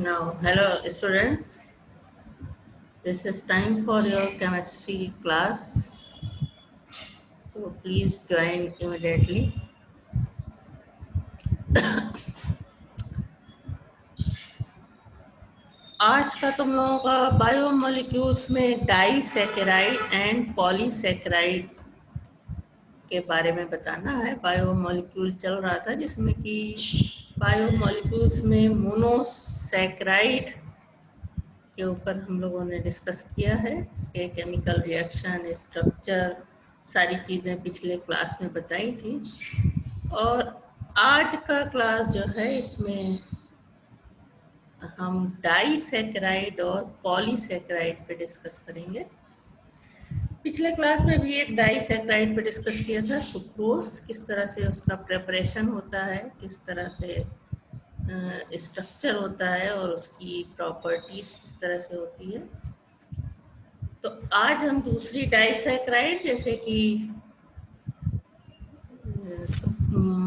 Now, hello students. This is time for your chemistry class. So please join immediately. आज का तुम लोगों का बायोमोलिक्यूल्स में डाइसैकेराइड एंड पॉलीसैकेराइड के बारे में बताना है। बायोमोलिक्यूल चल रहा था जिसमें कि बायोमोलिक्यूल्स में मोनोसैकेराइड के ऊपर हम लोगों ने डिस्कस किया है। इसके केमिकल रिएक्शन, स्ट्रक्चर, सारी चीज़ें पिछले क्लास में बताई थी। और आज का क्लास जो है इसमें हम डाइसैकेराइड और पॉलीसैकेराइड पे डिस्कस करेंगे। पिछले क्लास में भी एक डाइसैकेराइड पे डिस्कस किया था, सुक्रोज, किस तरह से उसका प्रिपरेशन होता है, किस तरह से स्ट्रक्चर होता है और उसकी प्रॉपर्टीज किस तरह से होती है। तो आज हम दूसरी डाइसैकेराइड जैसे कि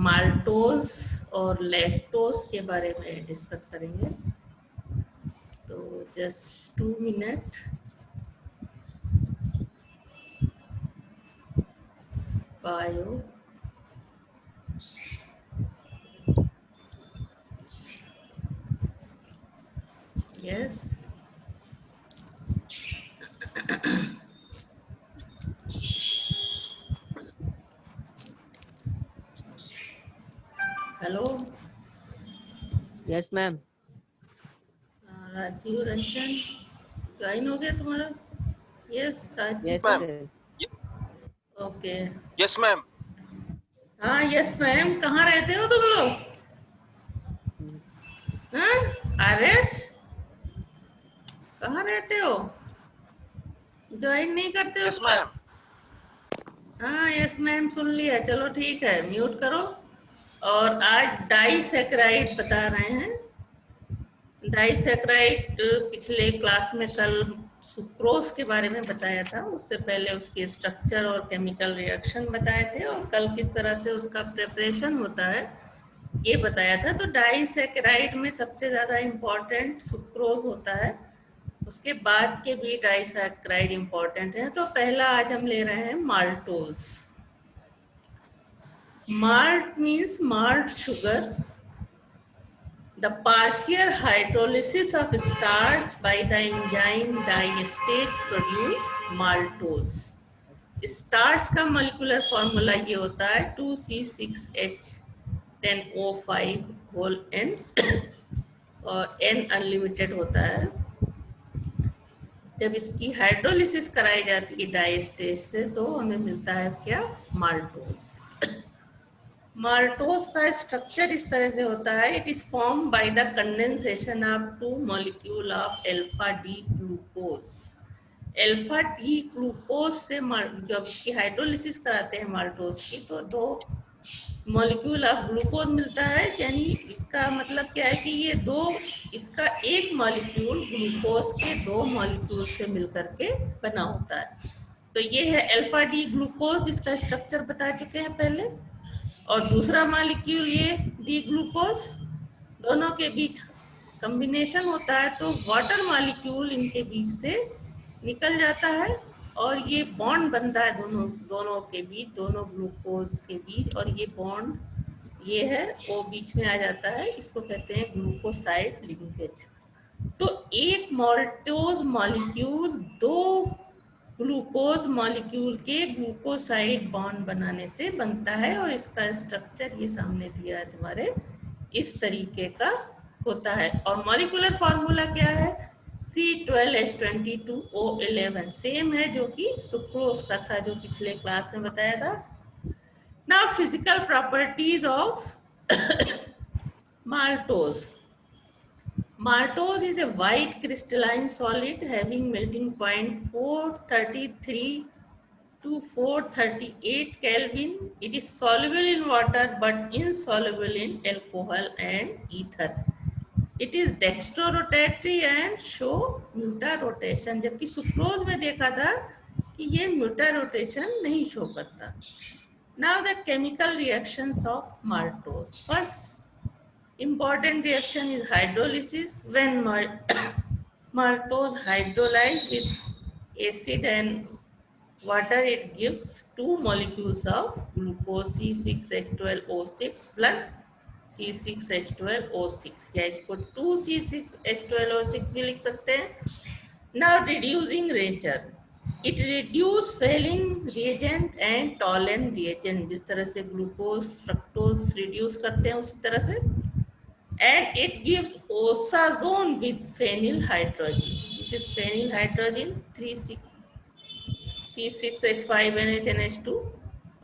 माल्टोज और लैक्टोज के बारे में डिस्कस करेंगे। तो just 2 minute. Bio yes hello yes ma'am. Rajeev Ranjan join हो गया तुम्हारा? Yes Rajeev. Yes ma'am. Sir. Okay. Yes ma'am. हाँ यस मैम। कहाँ रहते हो तुम लोग? हाँ आर्यस, कहाँ रहते हो? ज्वाइन नहीं करते हो यस क्लास? मैम। हाँ यस मैम सुन लिया, चलो ठीक है, म्यूट करो। और आज डाइसैकेराइड बता रहे हैं। डाइसैकेराइड पिछले क्लास में कल सुक्रोज के बारे में बताया था, उससे पहले उसके स्ट्रक्चर और केमिकल रिएक्शन बताए थे, और कल किस तरह से उसका प्रिपरेशन होता है ये बताया था। तो डाइसैकेराइड में सबसे ज़्यादा इम्पॉर्टेंट सुक्रोज होता है, उसके बाद के भी डाइसैकेराइड इम्पॉर्टेंट है। तो पहला आज हम ले रहे हैं maltose. Malt means malt sugar, the partial hydrolysis of starch by the enzyme diastase produce maltose। Starch का मॉलिक्यूलर फॉर्मूला ये होता है 2C6H10O5 होल N, और N अनलिमिटेड होता है। जब इसकी हाइड्रोलिसिस कराई जाती है डाइस्टेज से तो हमें मिलता है क्या? माल्टोज। माल्टोज का स्ट्रक्चर इस तरह से होता है, it is form by the condensation of 2 molecule of alpha D glucose. Alpha D glucose से जब इसकी हाइड्रोलिसिस कराते हैं माल्टोज की तो 2 मॉलिक्यूल ऑफ ग्लूकोज मिलता है। यानी इसका मतलब क्या है कि ये इसका एक मॉलिक्यूल ग्लूकोज के 2 मॉलिक्यूल से मिलकर के बना होता है। तो ये है अल्फा डी ग्लूकोज, जिसका स्ट्रक्चर बता चुके हैं पहले। और दूसरा मॉलिक्यूल ये डी ग्लूकोज, दोनों के बीच कॉम्बिनेशन होता है तो वाटर मॉलिक्यूल इनके बीच से निकल जाता है और ये बॉन्ड बनता है दोनों के बीच, दोनों ग्लूकोज के बीच। और ये बॉन्ड ये है वो बीच में आ जाता है, इसको कहते हैं ग्लूकोसाइड लिंकेज। तो एक माल्टोज मॉलिक्यूल 2 ग्लूकोज मॉलिक्यूल के ग्लूकोसाइड बॉन्ड बनाने से बनता है, और इसका स्ट्रक्चर ये सामने दिया है तुम्हारे, इस तरीके का होता है। और मॉलिक्यूलर फॉर्मूला क्या है? C12H22O11, सेम है जो कि सुक्रोज का था जो पिछले क्लास में बताया था। Now physical properties of maltose. Maltose is a white crystalline solid having melting point 433 to 438 Kelvin. It is soluble in water but insoluble in alcohol and ether. It is dextrorotatory and show म्यूटारोटेशन, जबकि sucrose में देखा था कि ये म्यूटारोटेशन नहीं show करता। Now the chemical reactions of maltose. First Important reaction is hydrolysis. When maltose hydrolyzed with acid and water, it gives two molecules of glucose C6H12O6 plus C6H12O6, या इसको 2C6H12O6 भी लिख सकते हैं. Now reducing nature, it reduce failing reagent and tolerant reagent, जिस तरह से glucose fructose reduce करते हैं उसी तरह से. And it gives osazone with phenyl hydrogen. This is phenyl hydrogen 3C6H5NH2,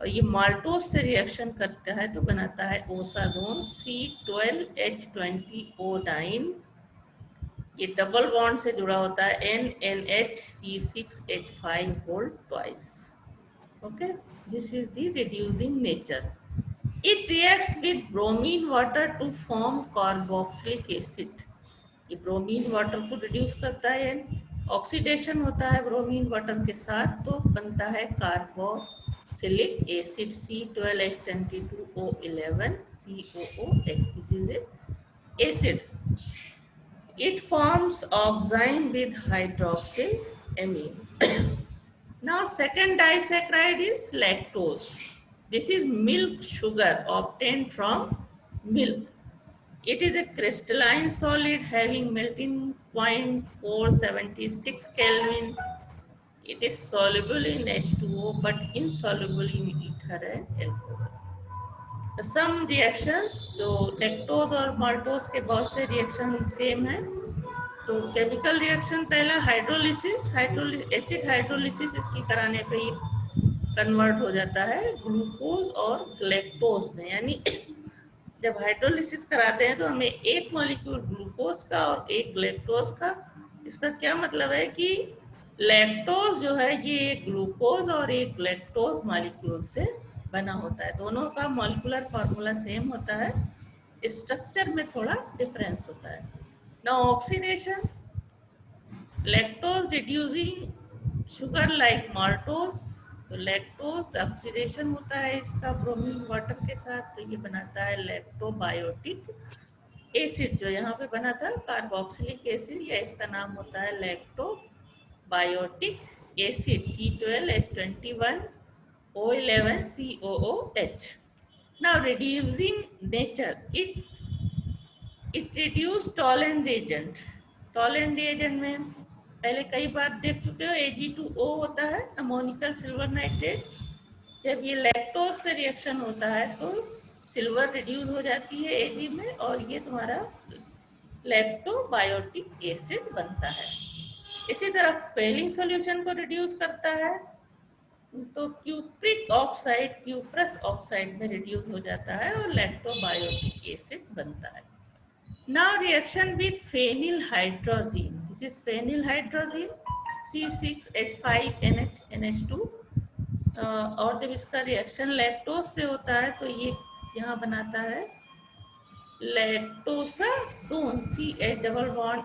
और ये माल्टोज से रिएक्शन करता है तो बनाता है ओसाजोन C12H20O9. ये डबल बॉन्ड से जुड़ा होता है NNHC6H5 whole twice. Okay, this is the reducing nature. It reacts with bromine water to form carboxylic acid. ये ब्रोमीन वाटर को रिड्यूस करता है, ऑक्सीडेशन होता है ब्रोमीन वाटर के साथ तो बनता है carboxylic acid C12H22O11 COOH. This is an acid. It forms oxime with hydroxyl amine. Now second disaccharide is lactose. This is milk sugar obtained from milk. It is a crystalline solid having melting point 476 Kelvin. It is soluble in H2O but insoluble in ether and alcohol. Some reactions, जो lactose और maltose के बहुत से reaction same है. तो chemical reaction पहला hydrolysis, acid hydrolysis इसकी कराने पे ये कन्वर्ट हो जाता है ग्लूकोज और लैक्टोज में. यानी जब हाइड्रोलिसिस कराते हैं तो हमें एक मॉलिक्यूल ग्लूकोज का और एक लैक्टोज का. इसका क्या मतलब है कि लैक्टोज जो है ये एक ग्लूकोज और एक लैक्टोज मॉलिक्यूल से बना होता है. दोनों का मॉलिक्यूलर फार्मूला सेम होता है, स्ट्रक्चर में थोड़ा डिफरेंस होता है. Now oxidation, lactose reducing sugar like maltose, तो लैक्टोज ऑक्सीडेशन होता है इसका ब्रोमीन वाटर के साथ तो ये बनाता है लैक्टोबायोटिक एसिड. जो यहाँ पे बना था कार्बोक्सिलिक एसिड, या इसका नाम होता है lactobionic acid C12H21O11 COOH. Now reducing nature, it reduce tolerant reagent. Tollens reagent में पहले कई बार देख चुके हो Ag2O होता है अमोनिकल सिल्वर नाइट्रेट. जब ये लैक्टोज से रिएक्शन होता है तो सिल्वर रिड्यूस हो जाती है Ag में और ये तुम्हारा लैक्टोबायोटिक एसिड बनता है. इसी तरह फेलिंग सॉल्यूशन को रिड्यूस करता है तो क्यूप्रिक ऑक्साइड क्यूप्रस ऑक्साइड में रिड्यूस हो जाता है और लैक्टोबायोटिक एसिड बनता है. Now reaction with phenyl hydrazine. This is phenyl hydrazine C6H5NH2. और जब इसका रिएक्शन लैक्टोज से होता है तो ये यहाँ बनाता है लैक्टोसाजोन CH डबल बॉन्ड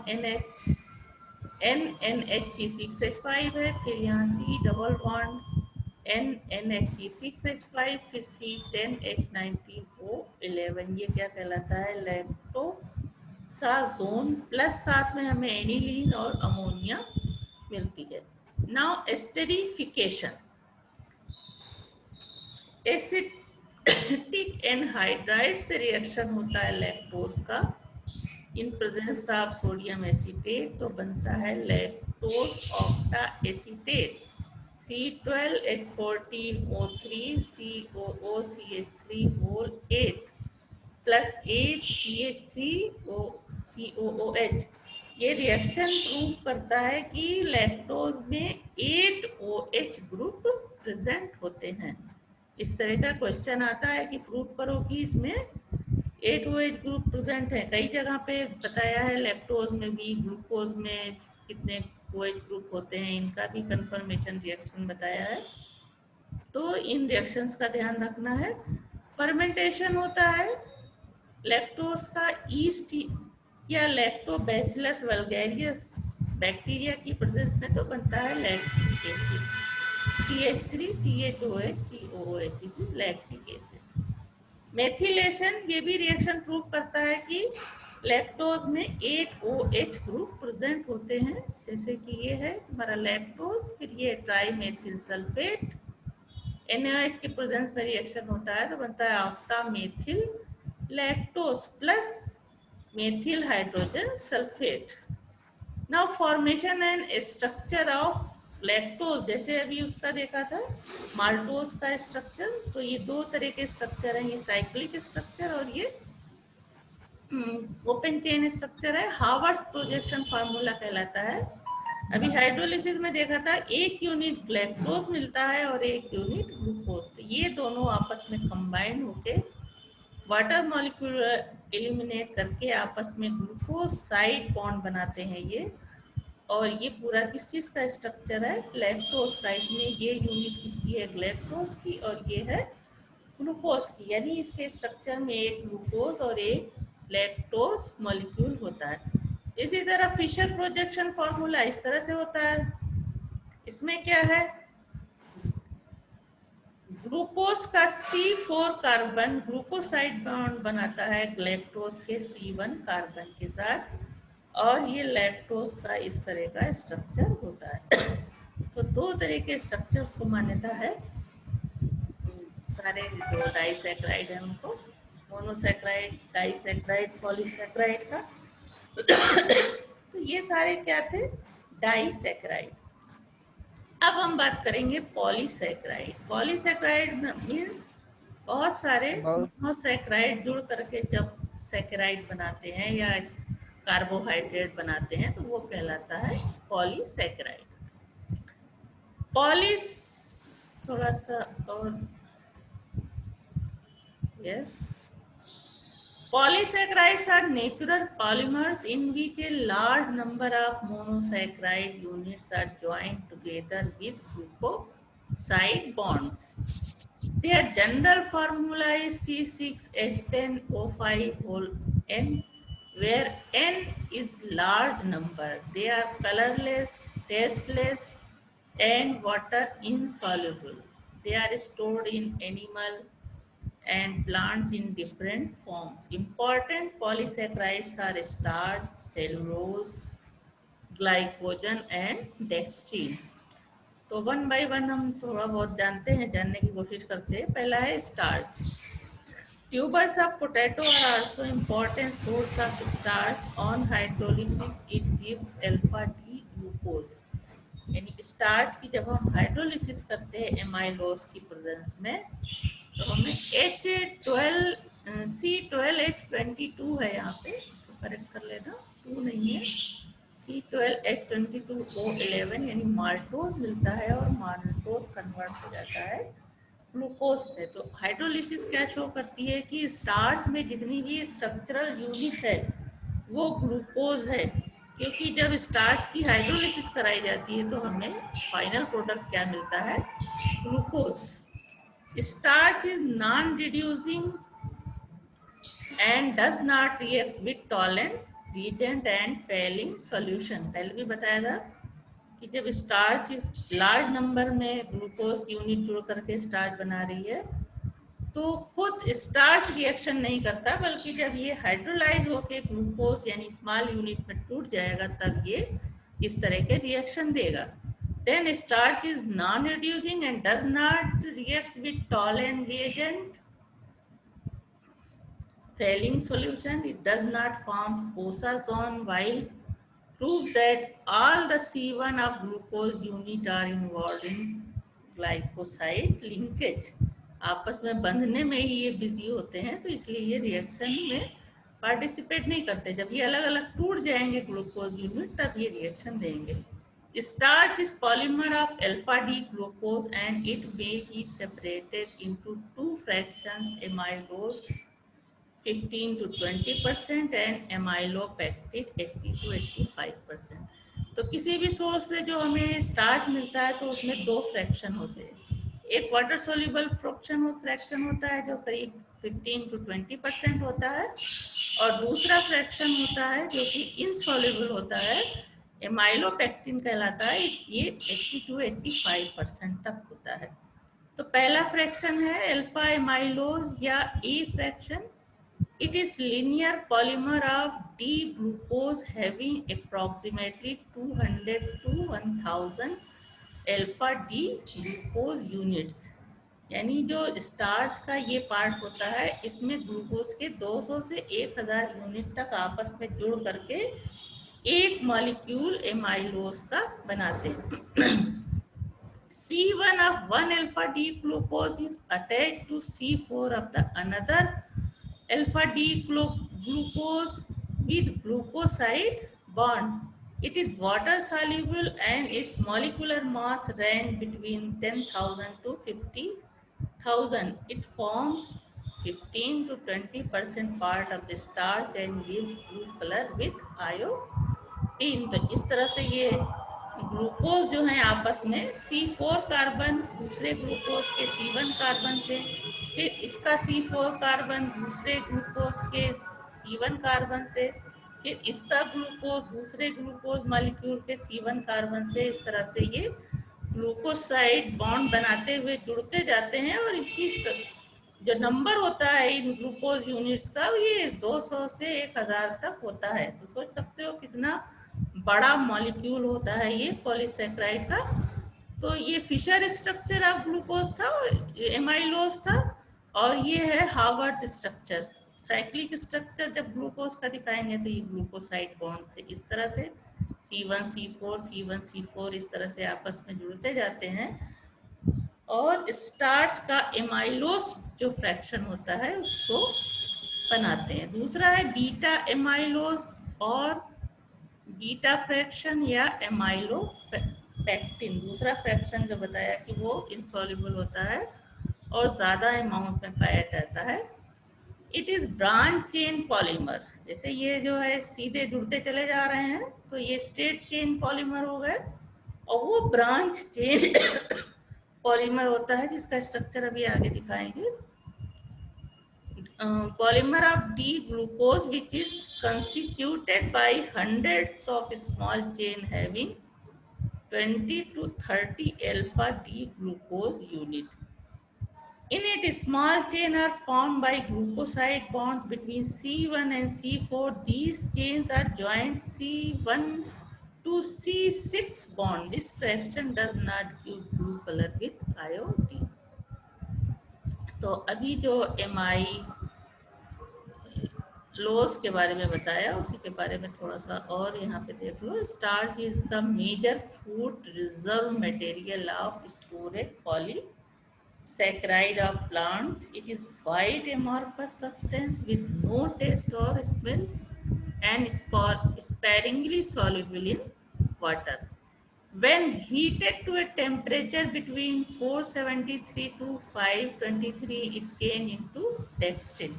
NNHC6H5 है, फिर यहाँ C डबल बॉन्ड NNHC6H5, फिर C10H19O11. ये क्या कहलाता है लैक्टोसाजोन प्लस साथ में हमें एनिलीन और अमोनिया मिलती है. नाउ एस्टेरिफिकेशन, एसिटिक एनहाइड्राइड से रिएक्शन होता है लैक्टोज का in presence of sodium acetate तो बनता है lactose octa acetate C12H14O3 COOCH3 whole 8 plus 8CH3COOH. ये रिएक्शन प्रूव करता है कि लैक्टोज में 8 OH ग्रुप प्रेजेंट होते हैं. इस तरह का क्वेश्चन आता है कि प्रूव करो कि इसमें 8 OH ग्रुप प्रेजेंट है. कई जगह पे बताया है लैक्टोज में भी ग्लूकोज में कितने OH ग्रुप होते हैं, इनका भी कंफर्मेशन रिएक्शन बताया है. तो इन रिएक्शंस का ध्यान रखना है. फर्मेंटेशन होता है लैक्टोज का ईस्ट या लैक्टोबैसिलस वल्गैरियस बैक्टीरिया की प्रेजेंस में तो बनता है lactic acid CH3CHOH COOH. This is lactic acid. Methylation ये भी रिएक्शन प्रूव करता है कि लैक्टोज में 8 OH ग्रुप प्रेजेंट होते हैं, जैसे कि ये है तुम्हारा लैक्टोज, फिर ये ट्राई मेथिल सल्फेट, NaOH के प्रेजेंस में रिएक्शन होता है तो बनता है octa methyl lactose plus methyl hydrogen sulphate. Now formation and structure of lactose, जैसे अभी उसका देखा था माल्टोज का स्ट्रक्चर, तो ये दो तरह के स्ट्रक्चर हैं, ये साइक्लिक स्ट्रक्चर और ये ओपन चेन स्ट्रक्चर है। हावर्स प्रोजेक्शन फार्मूला कहलाता है। अभी हाइड्रोलिसिस में देखा था एक यूनिट ग्लैक्टोज मिलता है और एक यूनिट ग्लूकोज, तो ये दोनों आपस में कंबाइन होके वाटर मॉलिक्यूल एलिमिनेट करके आपस में ग्लूकोज साइड बॉन्ड बनाते हैं ये। और ये पूरा किस चीज़ का स्ट्रक्चर है? लैक्टोज का। इसमें ये यूनिट किसकी है? ग्लैक्टोज की, और ये है ग्लूकोज की, यानी इसके स्ट्रक्चर में एक ग्लूकोज और एक लैक्टोज मॉलिक्यूल होता है। इसी तरह फिशर प्रोजेक्शन फॉर्मूला इस तरह से होता है। इसमें क्या है? ग्लूकोज का C4 कार्बन ग्लूकोसाइड बॉन्ड बनाता है ग्लैक्टोज के C1 कार्बन के साथ, और ये लैक्टोज का इस तरह का स्ट्रक्चर होता है। तो दो तरह के स्ट्रक्चर्स को मान्यता है सारे जो डाइसैक्राइड है उनको, मोनोसैक्राइड, डाइसैक्राइड, पॉलीसैक्राइड का। तो ये सारे क्या थे? डाइसैक्राइड। अब हम बात करेंगे पॉलीसैक्राइड। पॉलीसैक्राइड मीन्स बहुत सारे मोनोसैक्राइड जुड़ करके जब सैक्राइड बनाते हैं या कार्बोहाइड्रेट बनाते हैं तो वो कहलाता है पॉलीसैक्राइड। पॉलिस थोड़ा सा और yes, polysaccharides are natural polymers in which a large number of monosaccharide units are joined together with glucoside bonds. Their general formula is C6H10O5 where N is large number. They are colorless, tasteless, and water insoluble. They are stored in animal and plants in different forms. Important polysaccharides are starch, cellulose, glycogen and dextrine. तो one by one हम थोड़ा बहुत जानते हैं, जानने की कोशिश करते हैं। पहला है starch. Tubers of potato are also important source of starch. On hydrolysis, it gives alpha D glucose. यानी स्टार्च की जब हम हाइड्रोलिसिस करते हैं एमाइलोज की प्रेजेंस में, तो हमें C12H22 है यहाँ पे, इसको करेक्ट कर लेना, 2 नहीं है, C12H22O11 यानी माल्टोज मिलता है, और माल्टोज कन्वर्ट हो जाता है ग्लूकोज में। तो हाइड्रोलिसिस क्या शो करती है कि स्टार्च में जितनी भी स्ट्रक्चरल यूनिट है वो ग्लूकोज है, क्योंकि जब स्टार्च की हाइड्रोलिसिस कराई जाती है तो हमें फाइनल प्रोडक्ट क्या मिलता है? Glucose. Starch is non-reducing and does not react with tolerant reagent and failing solution. पहले भी बताया था कि जब स्टार्च इस लार्ज नंबर में ग्लूकोज यूनिट जुड़ करके स्टार्च बना रही है तो खुद स्टार्च रिएक्शन नहीं करता, बल्कि जब ये हाइड्रोलाइज होके ग्लूकोज यानी स्मॉल यूनिट में टूट जाएगा तब ये इस तरह के रिएक्शन देगा। Then starch is non-reducing and does not react with tolerant reagent, failing solution. It does not form fossa zone, while prove that all the C1 of glucose unit are involved in glycoside linkage. आपस में बंधने में ही ये busy होते हैं, तो इसलिए ये रिएक्शन में पार्टिसिपेट नहीं करते। जब ये अलग अलग टूट जाएंगे ग्लूकोज यूनिट तब ये रिएक्शन देंगे। Starch is polymer of alpha D glucose and it may be separated into two fractions, amylose 15 to 20% and amylopectin 80 to 85%. तो किसी भी सोर्स से जो हमें स्टार्च मिलता है तो उसमें दो फ्रैक्शन होते हैं। एक वाटर सोल्यूबल फ्रैक्शन होता है जो करीब 15 to 20% होता है, और दूसरा फ्रैक्शन होता है जो कि इनसॉल्युबल होता है, एमाइलोपेक्टिन कहलाता है। ये 80 to 85% तक होता है। तो पहला फ्रैक्शन है अल्फा एमाइलोज या ई fraction. It is linear polymer of D-glucose having approximately 200 to 1000 alpha D glucose units. यानी जो स्टार्च का ये पार्ट होता है इसमें ग्लूकोज के 200 से 1000 यूनिट तक आपस में जुड़ करके एक मॉलिक्यूल एमाइलोज का बनाते हैं. C1 of one alpha D glucose is attached to C4 of the another alpha D glucose with glucoside bond. It is water soluble and its molecular mass range between 10,000 to 50,000. It forms 15 to 20% part of the starch and gives blue color with iodine. तो इस तरह से ये glucose जो है आपस में C4 carbon दूसरे ग्लूकोज के C1 कार्बन से, फिर इसका C4 कार्बन दूसरे ग्लूकोज के C1 कार्बन से, फिर इसका ग्लूकोज दूसरे ग्लूकोज मॉलिक्यूल के C1 कार्बन से, इस तरह से ये ग्लूकोसाइड बॉन्ड बनाते हुए जुड़ते जाते हैं. और इसकी जो नंबर होता है इन ग्लूकोज यूनिट्स का ये 200 से 1000 तक होता है. तो सोच सकते हो कितना बड़ा मॉलिक्यूल होता है ये पॉलीसैकेराइड का. तो ये फिशर स्ट्रक्चर ऑफ ग्लूकोज था, एमाइलोज था, और ये है हार्वर्ड स्ट्रक्चर. साइक्लिक स्ट्रक्चर जब ग्लूकोज का दिखाएंगे तो ये ग्लूकोसाइड बॉन्ड से इस तरह से C1 C4 C1 C4 इस तरह से आपस में जुड़ते जाते हैं और स्टार्च का एमाइलोज जो फ्रैक्शन होता है उसको बनाते हैं. दूसरा है बीटा एमाइलोज और बीटा फ्रैक्शन या एमाइलो पैक्टिन. दूसरा फ्रैक्शन जो बताया कि वो इनसॉल्युबल होता है और ज़्यादा अमाउंट में पाया जाता है. It is branch chain polymer. जैसे ये जो है सीधे जुड़ते चले जा रहे हैं तो ये स्ट्रेट चेन पॉलीमर हो गए, और वो ब्रांच चेन पॉलीमर होता है जिसका स्ट्रक्चर अभी आगे दिखाएंगे. Polymer of D-glucose which is constituted by hundreds of small chain having 20 to 30 alpha D-glucose unit. In it, small chain are formed by glucoside bonds between C1 and C4. These chains are joined C1 to C6 bond. This fraction does not give blue color with iodine. तो अभी जो amylose के बारे में बताया उसी के बारे में थोड़ा सा और यहाँ पे देख लो. Starch is the major food reserve material of storage polysaccharide of plants. It is white amorphous substance with no taste और smell and sparingly soluble in water. When heated to a temperature between 473 to 523, it changes into dextrin.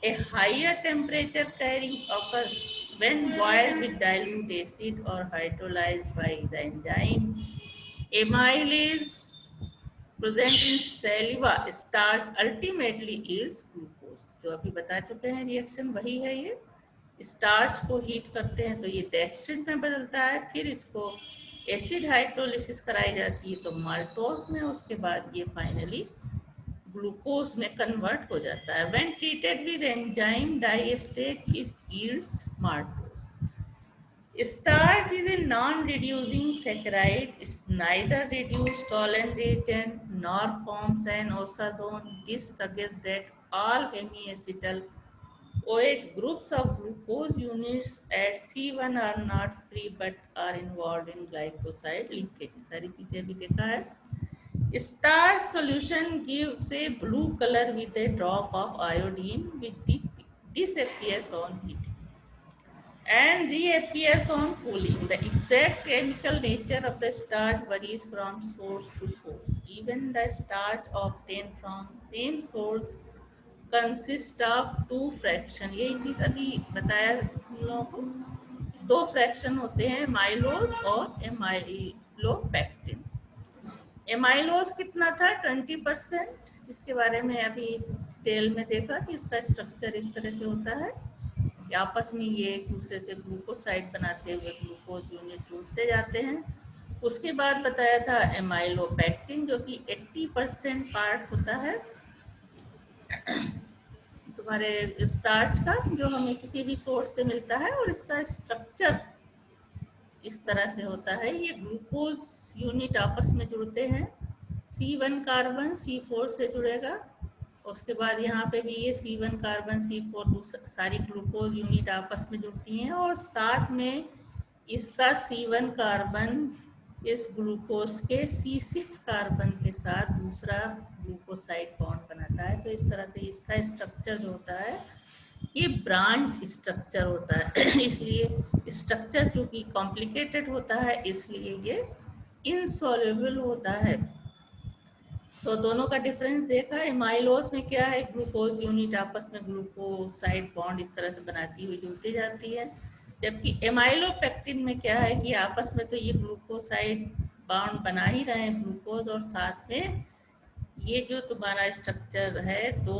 A higher temperature carrying occurs when boiled with dilute acid or hydrolyzed by the enzyme amylase present in saliva. Starch ultimately yields glucose. जो अभी बता चुके हैं reaction वही है ये. Starch को heat करते हैं तो ये डेक्स्ट्रिन में बदलता है, फिर इसको एसिड हाइड्रोलिसिस कराई जाती है तो माल्टोज में, उसके बाद ये फाइनली ग्लूकोज में कन्वर्ट हो जाता है. When treated with enzyme diastase it yields maltose. Starch is a non-reducing saccharide. It's neither reduced tolerant reagent nor forms an oxazone. This suggests that all hemiacetal OH groups of glucose units at C1 are not free but are involved in glycoside linkage. सारी चीजें भी देखा है. Starch solution gives a blue color with a drop of iodine which disappears on heating and reappears on cooling. The exact chemical nature of the starch varies from source to source. Even the starch obtained from same source consist of two fraction. यही चीज अभी बताया तुम लोगों को. दो fraction होते हैं, एमाइलोज और एमाइलोपैक्टिन. एमाइलोज कितना था 20%, जिसके बारे में अभी डिटेल में देखा कि इसका स्ट्रक्चर इस तरह से होता है कि आपस में ये एक दूसरे से ग्लूकोसाइड बनाते हुए ग्लूकोज यूनिट जुड़ते जाते हैं. उसके बाद बताया था एमाइलोपेक्टिन, जो कि 80% पार्ट होता है तुम्हारे स्टार्च का, जो हमें किसी भी सोर्स से मिलता है, और इसका स्ट्रक्चर इस तरह से होता है। ये ग्लूकोज यूनिट आपस में जुड़ते हैं, C1 कार्बन C4 से जुड़ेगा, उसके बाद यहाँ पे भी ये C1 कार्बन C4 सारी ग्लूकोज यूनिट आपस में जुड़ती हैं, और साथ में इसका C1 कार्बन इस ग्लूकोज के C6 कार्बन के साथ दूसरा ग्लूकोसाइड बॉन्ड बनाता है। तो इस तरह से इसका स्ट्रक्चर जो होता है ये ब्रांच स्ट्रक्चर होता है। इसलिए स्ट्रक्चर चूंकि कॉम्प्लिकेटेड होता है इसलिए ये इनसॉल्युबल होता है। तो दोनों का डिफरेंस देखा। एमाइलोज में क्या है, ग्लूकोज यूनिट आपस में ग्लूकोसाइड बॉन्ड इस तरह से बनाती हुई जुड़ती जाती है, जबकि एमाइलोपेक्टिन में क्या है कि आपस में तो ये ग्लूकोसाइड बॉन्ड बना ही रहे हैं ग्लूकोज, और साथ में ये जो तुम्हारा स्ट्रक्चर है तो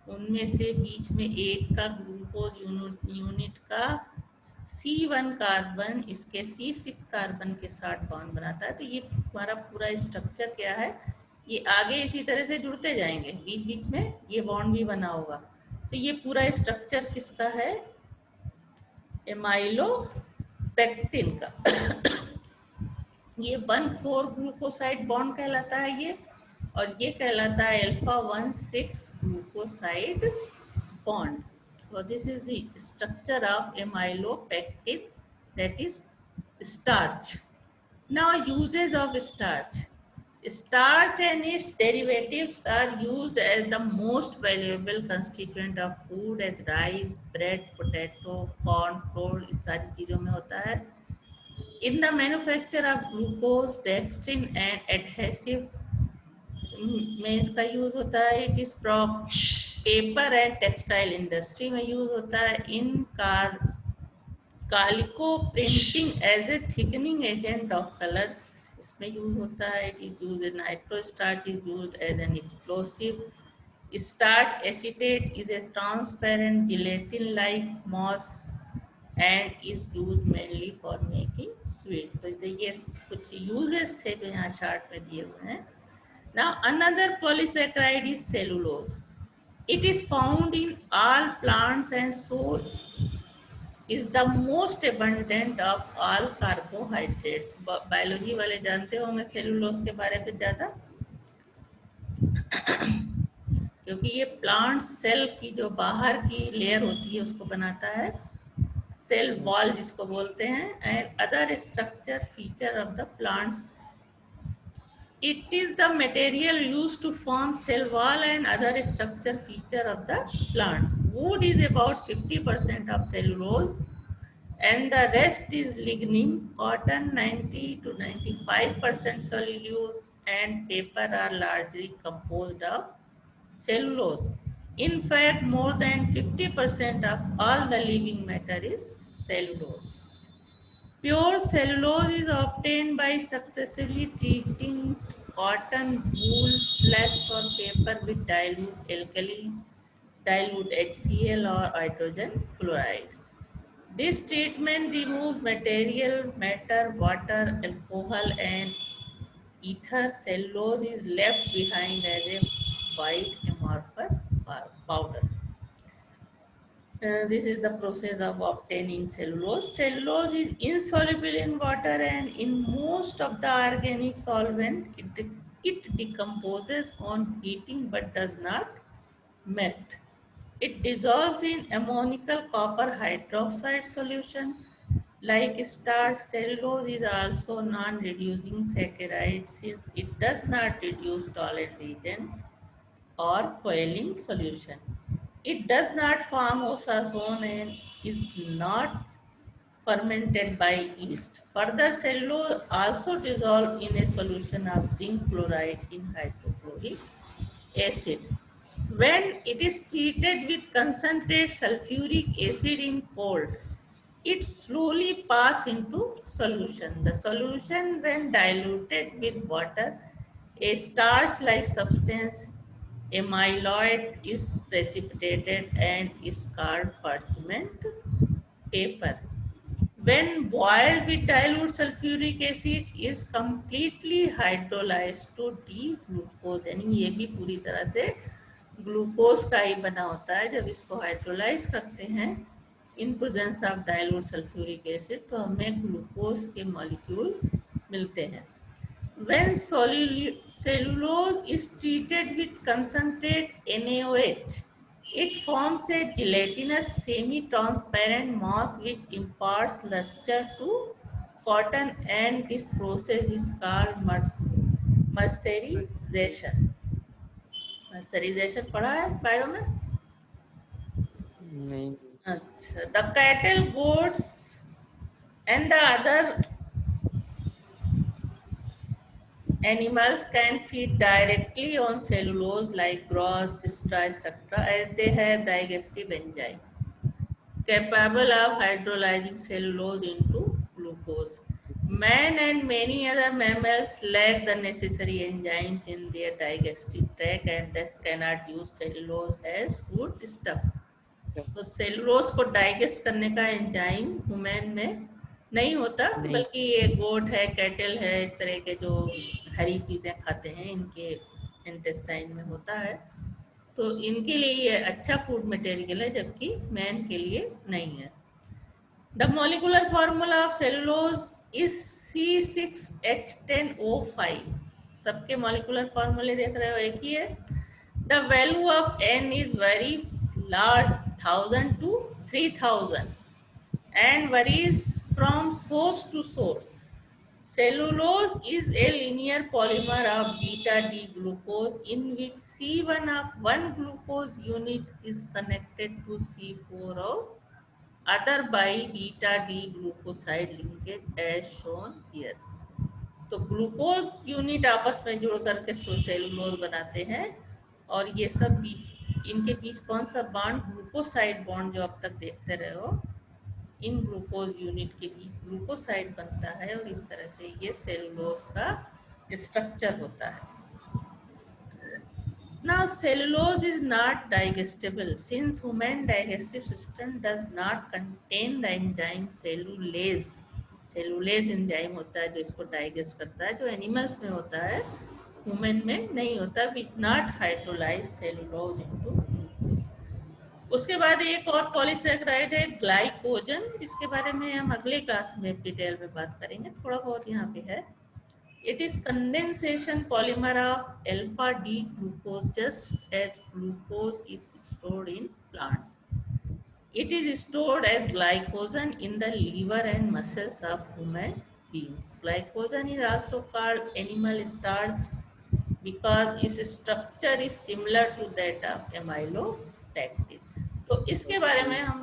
उनमें से बीच में एक का ग्लूकोज यूनिट का C1 कार्बन इसके C6 कार्बन के साथ बॉन्ड बनाता है। तो ये हमारा पूरा स्ट्रक्चर क्या है, ये आगे इसी तरह से जुड़ते जाएंगे, बीच बीच में ये बॉन्ड भी बना होगा। तो ये पूरा स्ट्रक्चर किसका है, एमाइलोपेक्टिन का। ये 1,4 ग्लूकोसाइड बॉन्ड कहलाता है ये, और ये कहलाता है alpha-1,6 glucoside bond. So this is the structure of amylopectin, that is starch. Now uses of starch. Starch and its derivatives are used as the most valuable constituent of food as rice, bread, potato, corn, flour, इस सारी चीज़ों में होता है। In the manufacture of glucose, dextrin and adhesive में इसका use होता है। It is paper and textile industry में यूज होता है। In calico printing as a thickening agent of colours इसमें यूज होता है। It is use in nitro starch is use as an explosive. Starch acetate is a transparent gelatin like mass and is use mainly for making sweet. तो ये कुछ uses थे जो यहाँ chart में दिए हुए हैं। Now another polysaccharide is cellulose. It is found in all plants and so is the most abundant of all carbohydrates. Biology वाले जानते होंगे सेलुलोज के बारे में ज़्यादा, क्योंकि ये प्लांट सेल की जो बाहर की लेयर होती है उसको बनाता है, सेल वॉल जिसको बोलते हैं, and other structure feature of the plants. It is the material used to form cell wall and other structure feature of the plants. Wood is about 50% of cellulose and the rest is lignin. Cotton 90 to 95% cellulose and paper are largely composed of cellulose. In fact, more than 50% of all the living matter is cellulose. Pure cellulose is obtained by successively treating cotton, wool, flax or paper with dilute alkali, dilute HCl or hydrogen fluoride. This treatment removes material matter, water, alcohol and ether. Cellulose is left behind as a white amorphous powder. This is the process of obtaining cellulose. Cellulose is insoluble in water and in most of the organic solvent. It decomposes on heating but does not melt. It dissolves in ammonical copper hydroxide solution. Like starch, cellulose is also non-reducing saccharide since it does not reduce solid reagent or foiling solution. It does not form osazone and is not fermented by yeast. Further, cellulose also dissolved in a solution of zinc chloride in hydrochloric acid. When it is treated with concentrated sulfuric acid in cold, it slowly passes into solution. The solution, when diluted with water, a starch-like substance, amyloid, is precipitated and is called parchment paper. when boiled with dilute sulfuric acid is completely hydrolyzed to D-glucose, यानी ये भी पूरी तरह से glucose का ही बना होता है। जब इसको हाइड्रोलाइज करते हैं in presence of dilute sulphuric acid तो हमें ग्लूकोज के मॉलिक्यूल मिलते हैं। When cellulose is treated with concentrate NaOH, it forms a gelatinous semi-transparent mass which imparts luster to cotton, and this process is called mercerization. Mercerization पढ़ा है bio में? नहीं। अच्छा, the cattle, goats and the other animals can feed directly on cellulose like grass, cister, etc. as they have digestive enzyme capable of hydrolyzing cellulose into glucose. Man and many other mammals lack the necessary enzymes in their digestive tract and thus cannot use cellulose as food stuff. तो cellulose को digest करने का enzyme human में नहीं होता, बल्कि ये गोट है, कैटल है, इस तरह के जो हरी चीजें खाते हैं इनके इंटेस्टाइन में होता है, तो इनके लिए ये अच्छा फूड मटेरियल है, जबकि मैन के लिए नहीं है। The molecular formula of cellulose is C6H10O5। सबके मॉलिक्यूलर फॉर्मूले देख रहे हो, एक ही है। The value of N is very large, 1000 to 3000, and varies from source to source. Cellulose is a linear polymer of beta D glucose in which C1 of one glucose unit is connected to C4 of other by beta D glucoside linkage as shown here. तो glucose unit आपस में जुड़ करके cellulose बनाते हैं, और ये सब बीच, इनके बीच कौन सा बॉन्ड? ग्लूकोसाइड बॉन्ड, जो अब तक देखते रहे हो, इन ग्लूकोज यूनिट के बीच ग्लूकोसाइड बनता है, और इस तरह से ये सेलुलोज का स्ट्रक्चर होता है। Now cellulose is not digestible since human digestive system does not contain the enzyme cellulase. Cellulase enzyme होता है जो इसको डाइजेस्ट करता है, जो एनिमल्स में होता है, ह्यूमन में नहीं होता। Which not hydrolyse cellulose into glucose. उसके बाद एक और पॉलीसैकेराइड है ग्लाइकोजन, जिसके बारे में हम अगले क्लास में डिटेल में बात करेंगे, थोड़ा बहुत यहाँ पे है। It is condensation polymer of alpha D glucose, just as glucose is stored in plants. It is stored as glycogen in the liver and muscles of human beings. Glycogen is also called animal starch because its structure is similar to that of amylopectin. तो इसके बारे में हम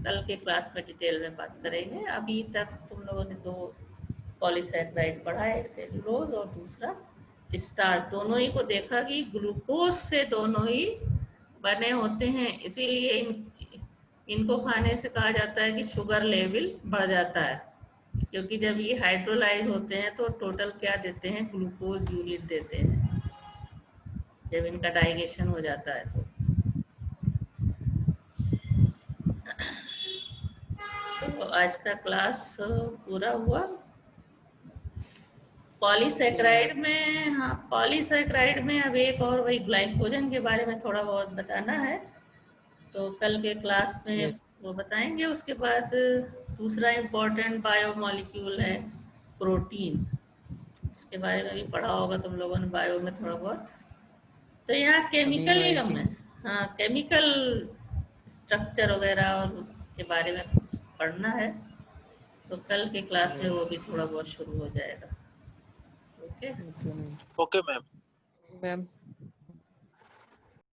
कल के class में detail में बात करेंगे। अभी तक तुम लोगों ने दो पॉलीसैकेराइड पढ़ा है, सेलुलोज और दूसरा स्टार्च, दोनों ही को देखा कि ग्लूकोज से दोनों ही बने होते हैं, इसीलिए इनको खाने से कहा जाता है कि शुगर लेवल बढ़ जाता है, क्योंकि जब ये हाइड्रोलाइज होते हैं तो टोटल क्या देते हैं? ग्लूकोज यूनिट देते हैं जब इनका डाइजेशन हो जाता है। तो आज का क्लास पूरा हुआ। पॉलीसैकेराइड में, हाँ, पॉलीसैकेराइड में अब एक और वही ग्लाइकोजन के बारे में थोड़ा बहुत बताना है, तो कल के क्लास में वो बताएंगे। उसके बाद दूसरा इम्पोर्टेंट बायोमॉलिक्यूल है प्रोटीन, इसके बारे में भी पढ़ा होगा तुम लोगों ने बायो में थोड़ा बहुत। तो यहाँ केमिकल ही हमने, हाँ, केमिकल स्ट्रक्चर वगैरह और के बारे में पढ़ना है, तो कल के क्लास में वो भी थोड़ा बहुत शुरू हो जाएगा। Okay Okay, ma'am. मैम